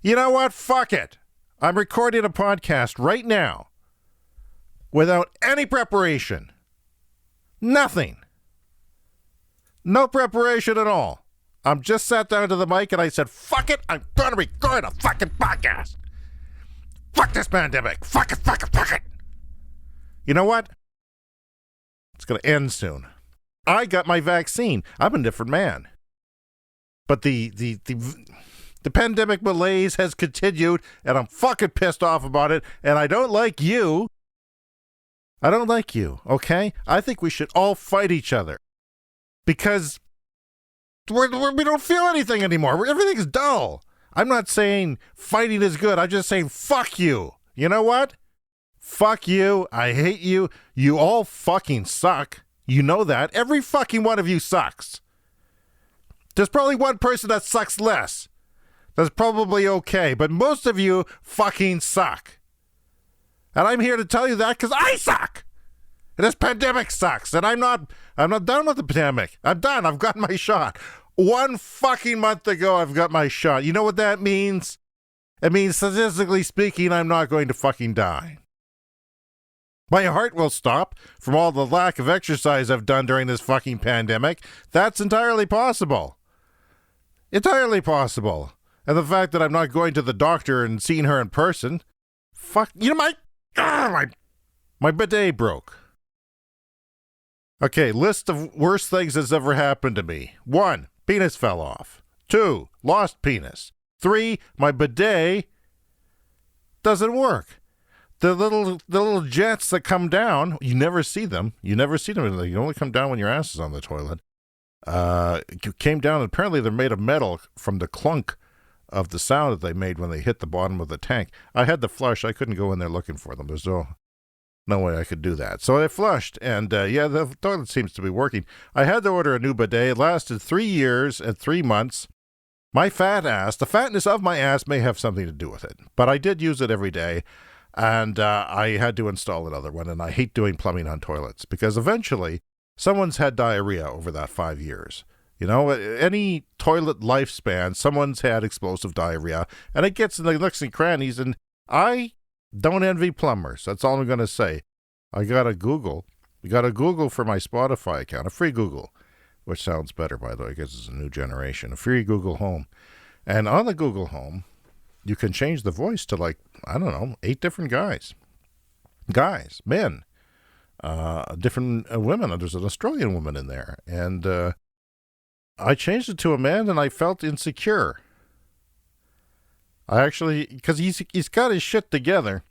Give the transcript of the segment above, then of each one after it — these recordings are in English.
You know what? Fuck it. I'm recording a podcast right now without any preparation. Nothing. No preparation at all. I'm just sat down to the mic and I said, fuck it, I'm going to record a fucking podcast. Fuck this pandemic. Fuck it, fuck it, fuck it. You know what? It's going to end soon. I got my vaccine. I'm a different man. But the pandemic malaise has continued, and I'm fucking pissed off about it, and I don't like you. I don't like you, okay? I think we should all fight each other. Because we don't feel anything anymore. Everything's dull. I'm not saying fighting is good. I'm just saying fuck you. You know what? Fuck you. I hate you. You all fucking suck. You know that. Every fucking one of you sucks. There's probably one person that sucks less. That's probably okay. But most of you fucking suck. And I'm here to tell you that because I suck. And this pandemic sucks. And I'm not done with the pandemic. I'm done. I've got my shot. 1 fucking month ago, I've got my shot. You know what that means? It means, statistically speaking, I'm not going to fucking die. My heart will stop from all the lack of exercise I've done during this fucking pandemic. That's entirely possible. Entirely possible. And the fact that I'm not going to the doctor and seeing her in person. Fuck. You know, my bidet broke. Okay, list of worst things that's ever happened to me. 1, penis fell off. 2, lost penis. 3, my bidet doesn't work. The little jets that come down, you never see them. You never see them. They only come down when your ass is on the toilet. Came down, and apparently they're made of metal from the clunk of the sound that they made when they hit the bottom of the tank. I had to flush. I couldn't go in there looking for them. There's no way I could do that. So I flushed, and the toilet seems to be working. I had to order a new bidet. It lasted 3 years and 3 months. My fat ass, the fatness of my ass may have something to do with it, but I did use it every day. And I had to install another one, and I hate doing plumbing on toilets because eventually someone's had diarrhea over that 5 years. You know, any toilet lifespan, someone's had explosive diarrhea, and it gets in the nooks and crannies, and I don't envy plumbers. That's all I'm going to say. I got a Google. We got a Google for my Spotify account, a free Google, which sounds better, by the way, because it's a new generation, a free Google Home. And on the Google Home, you can change the voice to 8 different guys, men, different women. There's an Australian woman in there. And I changed it to a man and I felt insecure. Because he's got his shit together.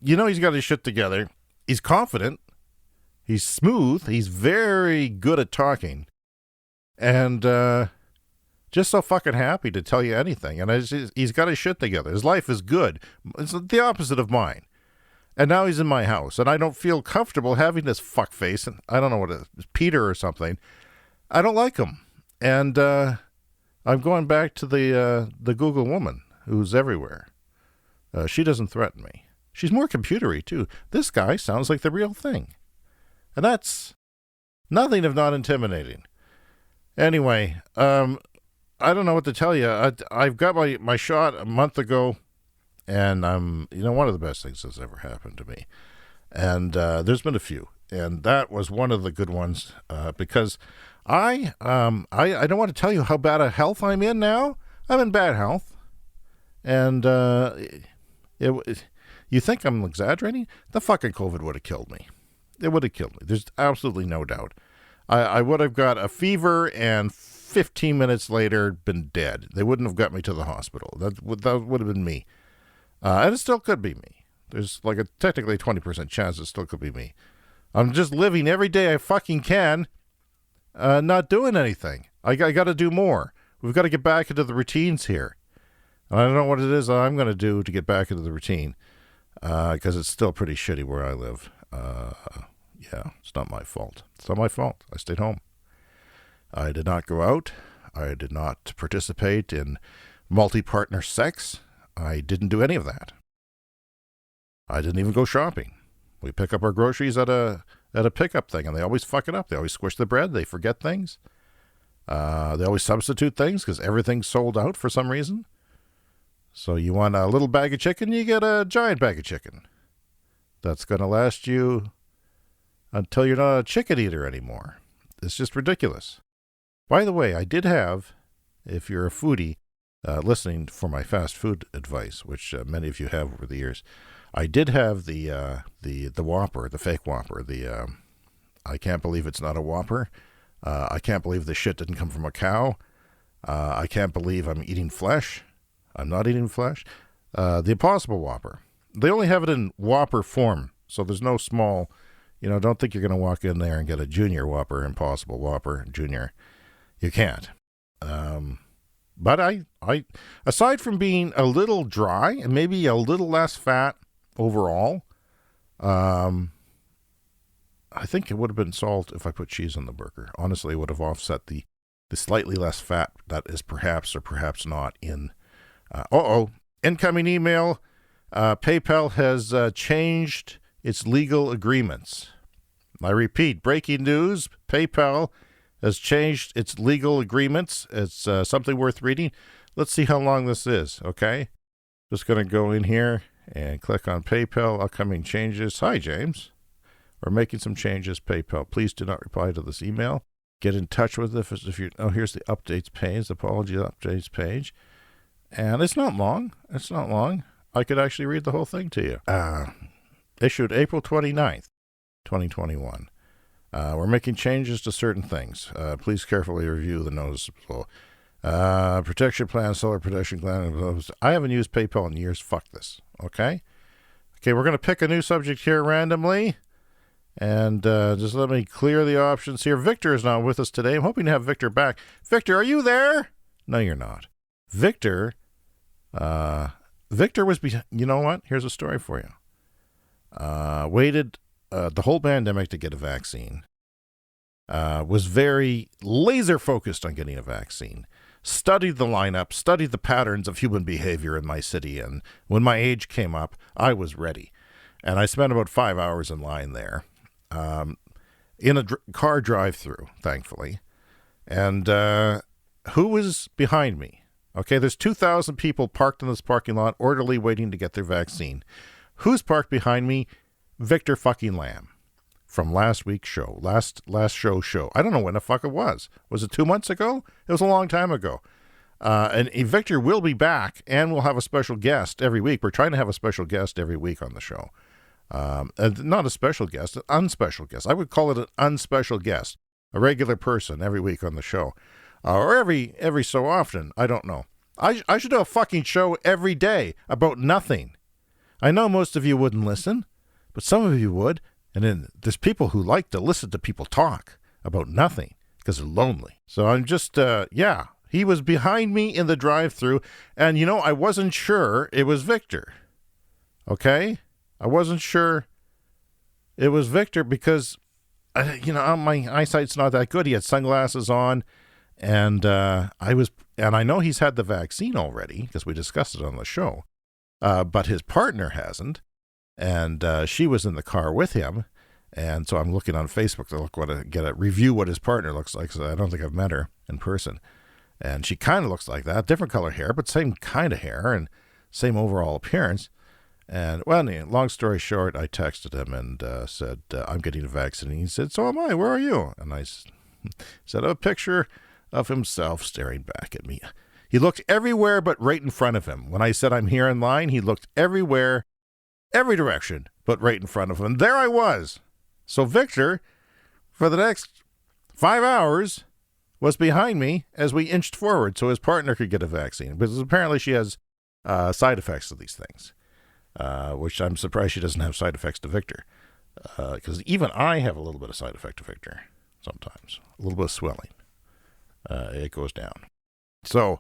You know he's got his shit together. He's confident. He's smooth. He's very good at talking. And, just so fucking happy to tell you anything. And he's got his shit together. His life is good. It's the opposite of mine. And now he's in my house. And I don't feel comfortable having this fuckface. And I don't know what it is, Peter or something. I don't like him. And I'm going back to the Google woman who's everywhere. She doesn't threaten me. She's more computery, too. This guy sounds like the real thing. And that's nothing if not intimidating. Anyway, I don't know what to tell you. I've got my shot a month ago, and one of the best things that's ever happened to me. And there's been a few, and that was one of the good ones because I don't want to tell you how bad a health I'm in now. I'm in bad health, and you think I'm exaggerating? The fucking COVID would have killed me. It would have killed me. There's absolutely no doubt. I would have got a fever and 15 minutes later been dead. They wouldn't have got me to the hospital. That would have been me. And it still could be me. There's like a technically 20% chance it still could be me. I'm just living every day I fucking can, not doing anything. I got to do more. We've got to get back into the routines here. And I don't know what it is that I'm going to do to get back into the routine because it's still pretty shitty where I live. Yeah, it's not my fault. It's not my fault. I stayed home. I did not go out. I did not participate in multi-partner sex. I didn't do any of that. I didn't even go shopping. We pick up our groceries at a pickup thing, and they always fuck it up. They always squish the bread. They forget things. They always substitute things because everything's sold out for some reason. So you want a little bag of chicken, you get a giant bag of chicken. That's going to last you until you're not a chicken eater anymore. It's just ridiculous. By the way, I did have, if you're a foodie, listening for my fast food advice, which many of you have over the years, I did have the Whopper, the fake Whopper. I can't believe it's not a Whopper. I can't believe the shit didn't come from a cow. I can't believe I'm eating flesh. I'm not eating flesh. The Impossible Whopper. They only have it in Whopper form, so there's no small. Don't think you're going to walk in there and get a Junior Whopper, Impossible Whopper Junior. You can't. But I, aside from being a little dry and maybe a little less fat overall, I think it would have been salt if I put cheese on the burger. Honestly, it would have offset the slightly less fat that is perhaps or perhaps not in. Incoming email. PayPal has changed its legal agreements. I repeat, breaking news. PayPal has changed its legal agreements. It's something worth reading. Let's see how long this is, okay? Just going to go in here and click on PayPal, upcoming changes. Hi, James. We're making some changes, PayPal. Please do not reply to this email. Get in touch with us if you. Oh, here's the updates page, the apology updates page. And it's not long. It's not long. I could actually read the whole thing to you. Issued April 29th, 2021. We're making changes to certain things. Please carefully review the notice below. Protection plan, solar protection plan. I haven't used PayPal in years. Fuck this. Okay? Okay, we're going to pick a new subject here randomly. And just let me clear the options here. Victor is not with us today. I'm hoping to have Victor back. Victor, are you there? No, you're not. Victor was, you know what? Here's a story for you. Waited the whole pandemic to get a vaccine. Was very laser focused on getting a vaccine. Studied the lineup, studied the patterns of human behavior in my city. And when my age came up, I was ready. And I spent about 5 hours in line there. In a car drive-through, thankfully. And who was behind me? Okay, there's 2,000 people parked in this parking lot, orderly waiting to get their vaccine. Who's parked behind me? Victor fucking Lamb from last week's show, last show. I don't know when the fuck it was. Was it 2 months ago? It was a long time ago. And Victor will be back, and we'll have a special guest every week. We're trying to have a special guest every week on the show. Not a special guest, an unspecial guest. I would call it an unspecial guest, a regular person every week on the show. Or every so often. I don't know. I should do a fucking show every day about nothing. I know most of you wouldn't listen, but some of you would. And then there's people who like to listen to people talk about nothing because they're lonely. So I'm just, he was behind me in the drive-thru. And, I wasn't sure it was Victor. Okay? I wasn't sure it was Victor because, my eyesight's not that good. He had sunglasses on. And I know he's had the vaccine already because we discussed it on the show, but his partner hasn't, and she was in the car with him, and so I'm looking on Facebook to review what his partner looks like. So I don't think I've met her in person, and she kind of looks like that, different color hair, but same kind of hair and same overall appearance. And long story short, I texted him and said I'm getting a vaccine. And he said, "So am I. Where are you?" And I said, "A picture of himself staring back at me." He looked everywhere but right in front of him. When I said I'm here in line, he looked everywhere, every direction but right in front of him. And there I was. So Victor, for the next 5 hours, was behind me as we inched forward so his partner could get a vaccine. Because apparently she has side effects to these things, which I'm surprised she doesn't have side effects to Victor. Because even I have a little bit of side effect to Victor sometimes. A little bit of swelling. It goes down. So,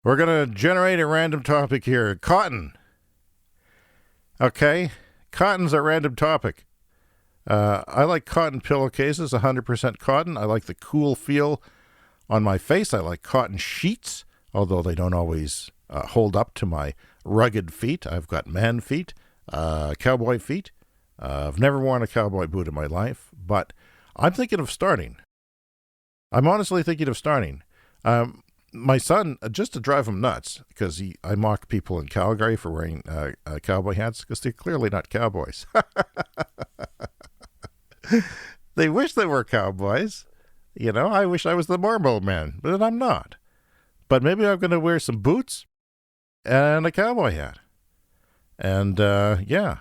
we're going to generate a random topic here. Cotton. Okay? Cotton's a random topic. I like cotton pillowcases, 100% cotton. I like the cool feel on my face. I like cotton sheets, although they don't always hold up to my rugged feet. I've got man feet, cowboy feet. I've never worn a cowboy boot in my life, but I'm thinking of starting. I'm honestly thinking of starting. my son, just to drive him nuts, because I mock people in Calgary for wearing cowboy hats, because they're clearly not cowboys. They wish they were cowboys. I wish I was the Marlboro Man, but I'm not. But maybe I'm going to wear some boots and a cowboy hat. And, yeah.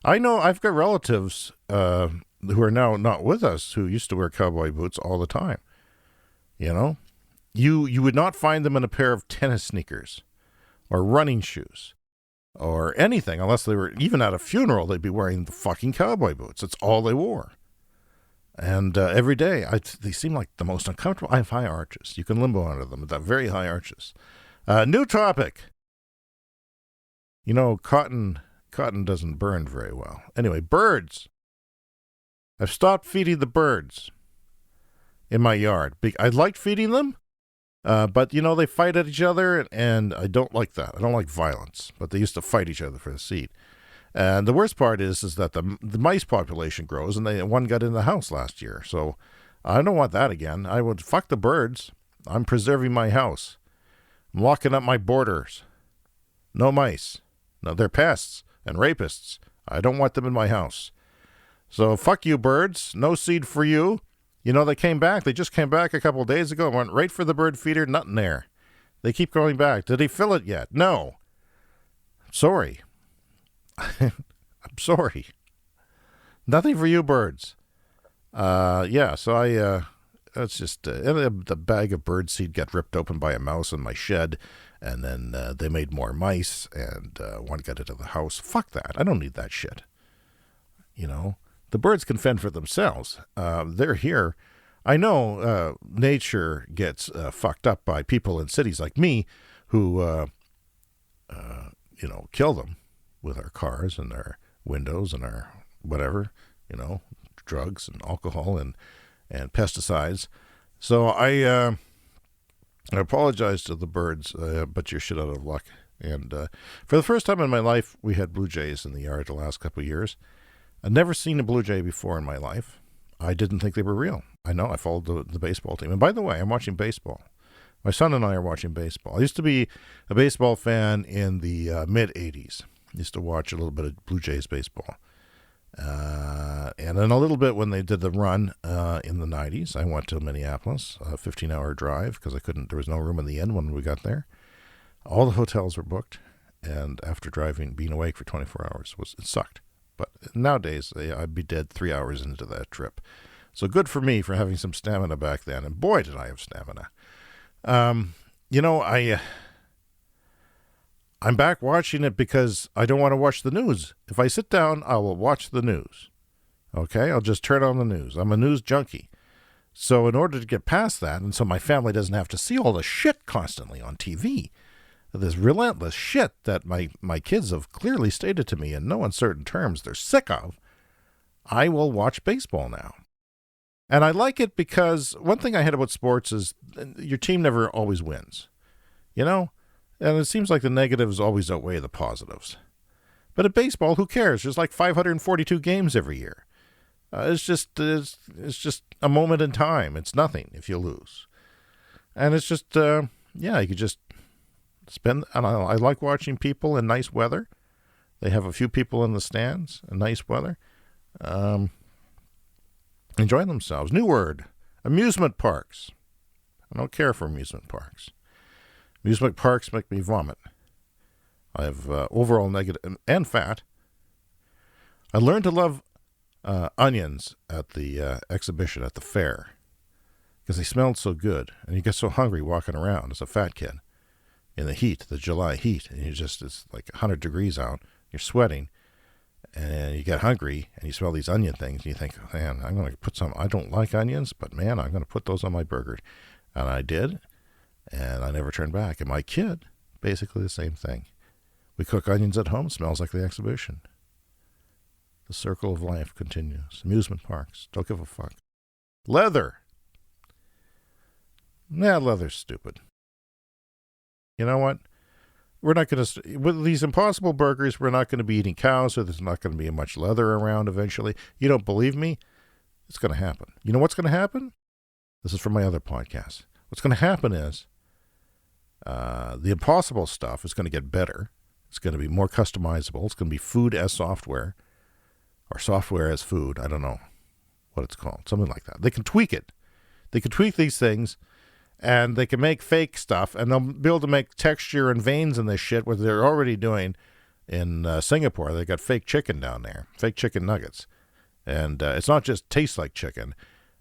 I know I've got relatives who are now not with us who used to wear cowboy boots all the time. You would not find them in a pair of tennis sneakers or running shoes or anything unless they were, even at a funeral, they'd be wearing the fucking cowboy boots. That's all they wore. And every day, they seem like the most uncomfortable. I have high arches. You can limbo under them, but very high arches. New topic. Cotton doesn't burn very well. Anyway, birds. I've stopped feeding the birds in my yard. I liked feeding them, but, they fight at each other, and I don't like that. I don't like violence, but they used to fight each other for the seed. And the worst part is that the mice population grows, and one got in the house last year. So I don't want that again. I would fuck the birds. I'm preserving my house. I'm locking up my borders. No mice. No, they're pests and rapists. I don't want them in my house. So fuck you, birds. No seed for you. They came back. They just came back a couple of days ago. Went right for the bird feeder. Nothing there. They keep going back. Did he fill it yet? No. Sorry. I'm sorry. Nothing for you, birds. Yeah, so that's just, the bag of bird seed got ripped open by a mouse in my shed, and then they made more mice, and one got into the house. Fuck that. I don't need that shit. The birds can fend for themselves. They're here. I know nature gets fucked up by people in cities like me who, kill them with our cars and our windows and our whatever, drugs and alcohol and pesticides. So I apologize to the birds, but you're shit out of luck. And for the first time in my life, we had blue jays in the yard the last couple of years. I'd never seen a blue jay before in my life. I didn't think they were real. I know, I followed the baseball team. And by the way, I'm watching baseball. My son and I are watching baseball. I used to be a baseball fan in the mid-'80s. Used to watch a little bit of Blue Jays baseball. And then a little bit when they did the run in the 90s. I went to Minneapolis, a 15-hour drive, because there was no room in the inn when we got there. All the hotels were booked, and after being awake for 24 hours, it sucked. But nowadays, I'd be dead 3 hours into that trip. So good for me for having some stamina back then, and boy, did I have stamina. I'm back watching it because I don't want to watch the news. If I sit down, I will watch the news. Okay? I'll just turn on the news. I'm a news junkie. So in order to get past that, and so my family doesn't have to see all the shit constantly on TV, this relentless shit that my kids have clearly stated to me in no uncertain terms they're sick of, I will watch baseball now. And I like it because one thing I hate about sports is your team never always wins. And it seems like the negatives always outweigh the positives. But at baseball, who cares? There's like 542 games every year. It's just a moment in time. It's nothing if you lose. And it's just, you could just spend, and I like watching people in nice weather. They have a few people in the stands in nice weather. Enjoying themselves. New word, amusement parks. I don't care for amusement parks. Amusement parks make me vomit. I have overall negative and fat. I learned to love onions at the exhibition at the fair because they smelled so good, and you get so hungry walking around as a fat kid in the heat, the July heat, and it's like 100 degrees out. You're sweating, and you get hungry, and you smell these onion things, and you think, man, I'm going to put some. I don't like onions, but man, I'm going to put those on my burger, and I did. And I never turned back. And my kid, basically the same thing. We cook onions at home, smells like the exhibition. The circle of life continues. Amusement parks, don't give a fuck. Leather. Leather's stupid. You know what? We're not going to, with these Impossible Burgers, we're not going to be eating cows, so there's not going to be much leather around eventually. You don't believe me? It's going to happen. You know what's going to happen? This is from my other podcast. What's going to happen is The impossible stuff is going to get better. It's going to be more customizable. It's going to be food as software or software as food. I don't know what it's called. Something like that. They can tweak it. They can tweak these things, and they can make fake stuff, and they'll be able to make texture and veins in this shit, what they're already doing in Singapore. They got fake chicken down there, fake chicken nuggets. And it's not just tastes like chicken.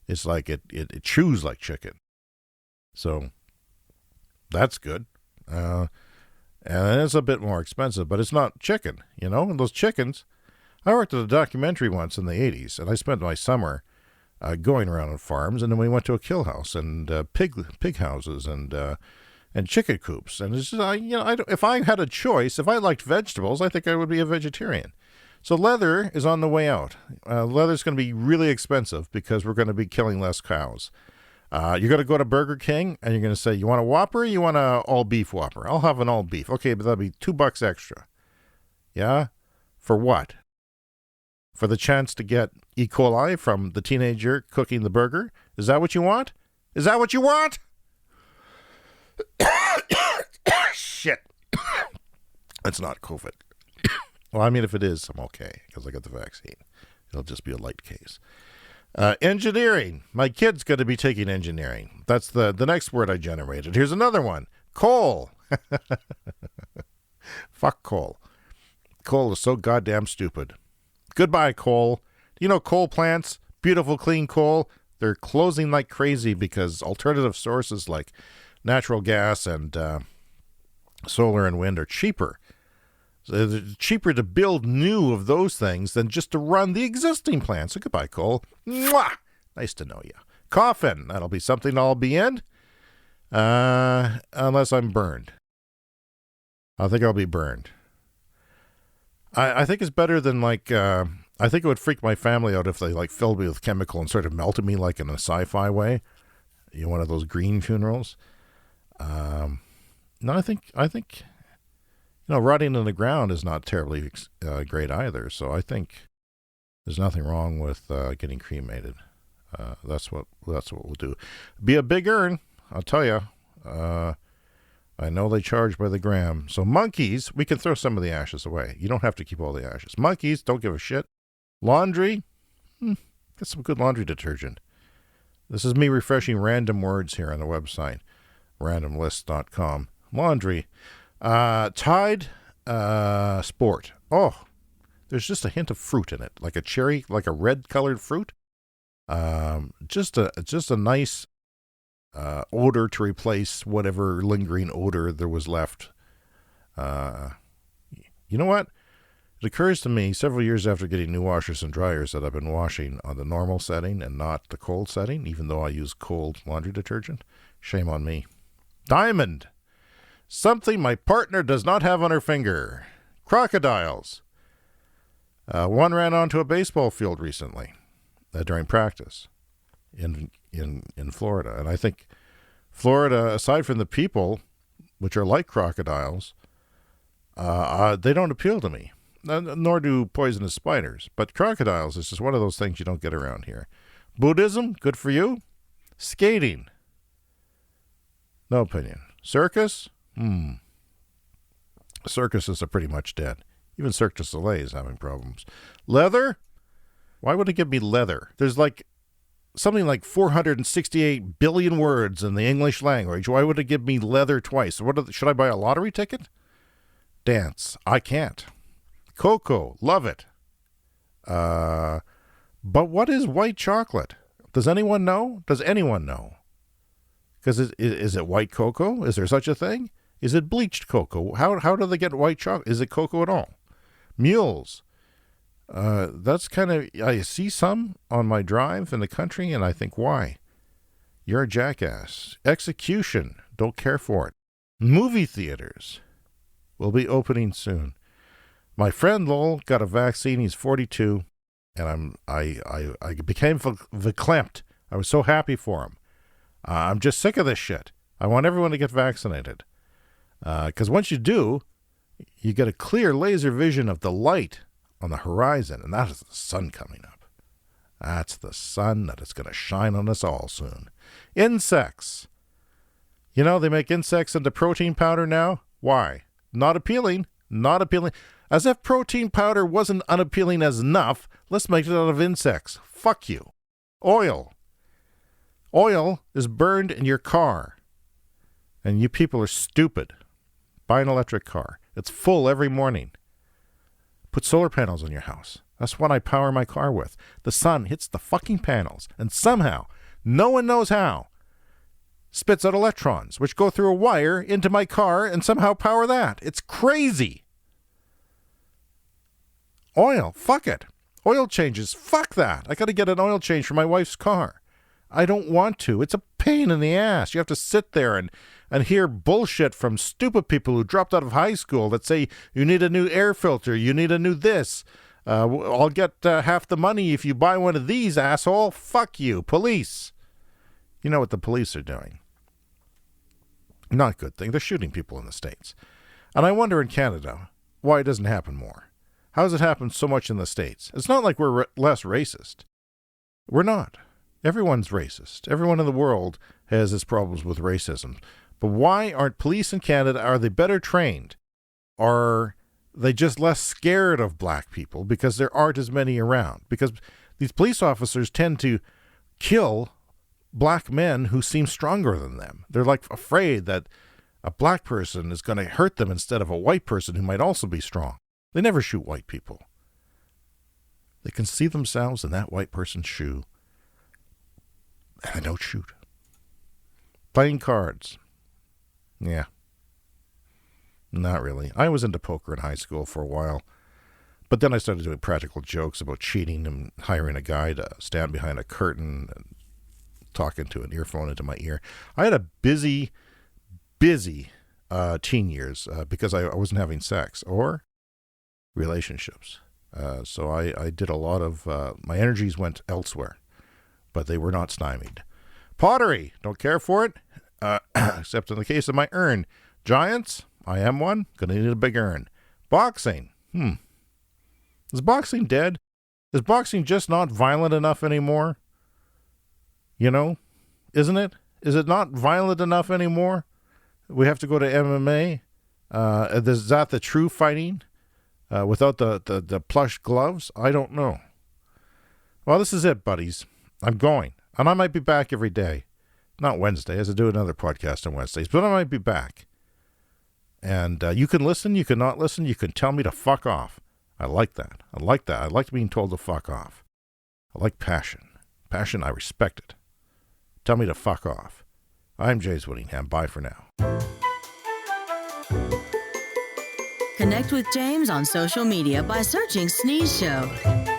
It's like it chews like chicken. So that's good. And it's a bit more expensive, but it's not chicken, you know? And those chickens, I worked at a documentary once in the 80s, and I spent my summer going around on farms, and then we went to a kill house and pig houses and chicken coops. And it's just, if I had a choice, if I liked vegetables, I think I would be a vegetarian. So leather is on the way out. Leather's going to be really expensive because we're going to be killing less cows. You're going to go to Burger King and you're going to say, you want a Whopper or you want an all-beef Whopper? I'll have an all-beef. Okay, but that'll be $2 extra. Yeah? For what? For the chance to get E. coli from the teenager cooking the burger? Is that what you want? Is that what you want? Shit. That's not COVID. Well, I mean, if it is, I'm okay because I got the vaccine. It'll just be a light case. Engineering. My kid's going to be taking engineering. That's the next word I generated. Here's another one. Coal. Fuck coal. Coal is so goddamn stupid. Goodbye, coal. You know, coal plants, beautiful, clean coal, they're closing like crazy because alternative sources like natural gas and solar and wind are cheaper. So it's cheaper to build new of those things than just to run the existing plants. So goodbye, coal. Mwah! Nice to know you. Coffin. That'll be something I'll be in. Unless I'm burned. I think I'll be burned. I think it's better than I think it would freak my family out if they filled me with chemical and sort of melted me like in a sci-fi way. One of those green funerals. No, I think rotting in the ground is not terribly great either. So I think there's nothing wrong with getting cremated. That's what we'll do. Be a big earn, I'll tell you. I know they charge by the gram. So monkeys, we can throw some of the ashes away. You don't have to keep all the ashes. Monkeys, don't give a shit. Laundry, get some good laundry detergent. This is me refreshing random words here on the website, randomlist.com. Laundry. Tide Sport. Oh, there's just a hint of fruit in it, like a cherry, like a red-colored fruit. Just a nice odor to replace whatever lingering odor there was left. You know what? It occurs to me several years after getting new washers and dryers that I've been washing on the normal setting and not the cold setting, even though I use cold laundry detergent. Shame on me. Diamond. Something my partner does not have on her finger. Crocodiles. One ran onto a baseball field recently during practice in Florida. And I think Florida, aside from the people, which are like crocodiles, they don't appeal to me. Nor do poisonous spiders. But crocodiles is just one of those things you don't get around here. Buddhism, good for you. Skating. No opinion. Circus? Circuses are pretty much dead. Even Cirque du Soleil is having problems. Leather? Why would it give me leather? There's something like 468 billion words in the English language. Why would it give me leather twice? Should I buy a lottery ticket? Dance. I can't. Cocoa. Love it. But what is white chocolate? Does anyone know? Does anyone know? Because is it white cocoa? Is there such a thing? Is it bleached cocoa? How do they get white chocolate? Is it cocoa at all? Mules. That's kind of, I see some on my drive in the country, and I think, why? You're a jackass. Execution. Don't care for it. Movie theaters will be opening soon. My friend Lowell got a vaccine. He's 42, and I became verklempt. I was so happy for him. I'm just sick of this shit. I want everyone to get vaccinated. Because once you do, you get a clear laser vision of the light on the horizon, and that is the sun coming up. That's the sun that is going to shine on us all soon. Insects. You know, they make insects into protein powder now. Why? Not appealing. Not appealing. As if protein powder wasn't unappealing as enough, let's make it out of insects. Fuck you. Oil. Oil is burned in your car. And you people are stupid. Buy an electric car. It's full every morning. Put solar panels on your house. That's what I power my car with. The sun hits the fucking panels, and somehow, no one knows how, spits out electrons, which go through a wire into my car and somehow power that. It's crazy. Oil, fuck it. Oil changes, fuck that. I got to get an oil change for my wife's car. I don't want to. It's a pain in the ass. You have to sit there and hear bullshit from stupid people who dropped out of high school that say you need a new air filter, you need a new this. I'll get half the money if you buy one of these, asshole. Fuck you, police. You know what the police are doing. Not a good thing. They're shooting people in the States. And I wonder in Canada why it doesn't happen more. How does it happen so much in the States? It's not like we're less racist. We're not. Everyone's racist. Everyone in the world has its problems with racism. But why aren't police in Canada, are they better trained? Are they just less scared of black people because there aren't as many around? Because these police officers tend to kill black men who seem stronger than them. They're like afraid that a black person is going to hurt them instead of a white person who might also be strong. They never shoot white people. They can see themselves in that white person's shoe. And they don't shoot. Playing cards. Yeah. Not really. I was into poker in high school for a while. But then I started doing practical jokes about cheating and hiring a guy to stand behind a curtain and talking to an earphone into my ear. I had a busy teen years because I wasn't having sex or relationships. So I did a lot of, my energies went elsewhere, but they were not stymied. Pottery, don't care for it, except in the case of my urn. Giants, I am one, gonna need a big urn. Boxing, is boxing dead? Is boxing just not violent enough anymore? You know, isn't it? Is it not violent enough anymore? We have to go to MMA. Is that the true fighting? Without the plush gloves? I don't know. Well, this is it, buddies. I'm going. And I might be back every day. Not Wednesday, as I do another podcast on Wednesdays, but I might be back. And you can listen, you can not listen, you can tell me to fuck off. I like that. I like that. I like being told to fuck off. I like passion. Passion, I respect it. Tell me to fuck off. I'm James Whittingham. Bye for now. Connect with James on social media by searching Sneeze Show.